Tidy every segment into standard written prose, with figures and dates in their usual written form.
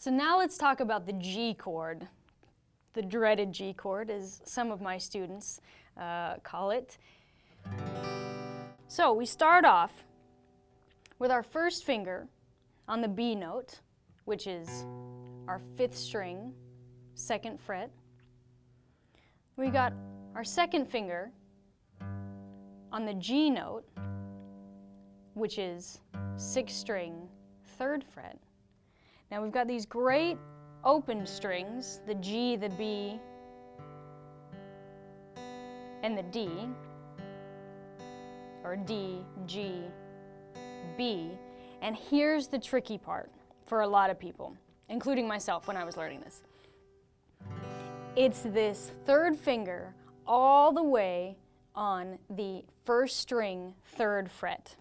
So now let's talk about the G chord, the dreaded G chord, as some of my students call it. So we start off with our first finger on the B note, which is our 5th string, 2nd fret. We got our second finger on the G note, which is 6th string, 3rd fret. Now we've got these great open strings, the G, the B, and the D, or D, G, B. And here's the tricky part for a lot of people, including myself when I was learning this. It's this 3rd finger all the way on the 1st string, 3rd fret.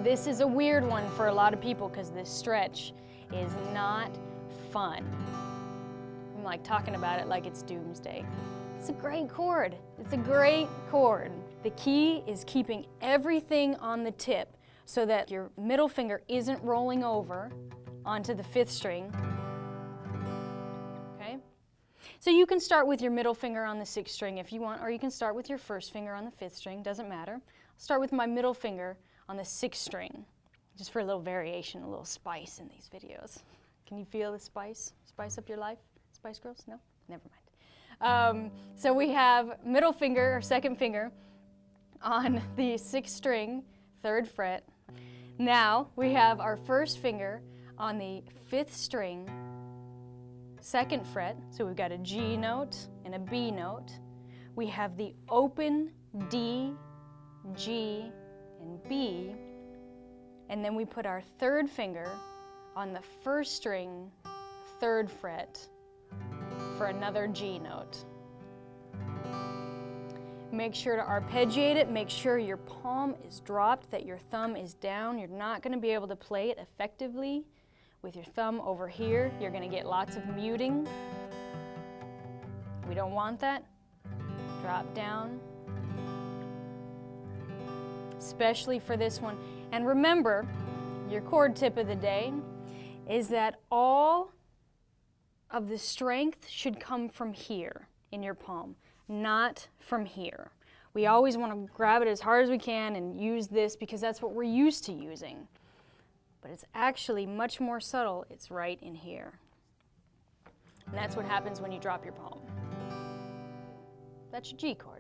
This is a weird one for a lot of people because this stretch is not fun. I'm like talking about it like it's doomsday. It's a great chord. It's a great chord. The key is keeping everything on the tip so that your middle finger isn't rolling over onto the 5th string. Okay? So you can start with your middle finger on the 6th string if you want, or you can start with your 1st finger on the 5th string, doesn't matter. I'll start with my middle finger on the 6th string, just for a little variation, a little spice in these videos. Can you feel the spice? Spice up your life? Spice Girls? No? Never mind. So we have middle finger, or 2nd finger, on the 6th string, 3rd fret. Now we have our 1st finger on the 5th string, 2nd fret. So we've got a G note and a B note. We have the open D, G, and B. And then we put our 3rd finger on the 1st string, 3rd fret, for another G note. Make sure to arpeggiate it. Make sure your palm is dropped, that your thumb is down. You're not going to be able to play it effectively with your thumb over here. You're going to get lots of muting. We don't want that. Drop down. Especially for this one. And remember, your chord tip of the day is that all of the strength should come from here in your palm, not from here. We always want to grab it as hard as we can and use this because that's what we're used to using. But it's actually much more subtle. It's right in here. And that's what happens when you drop your palm. That's your G chord.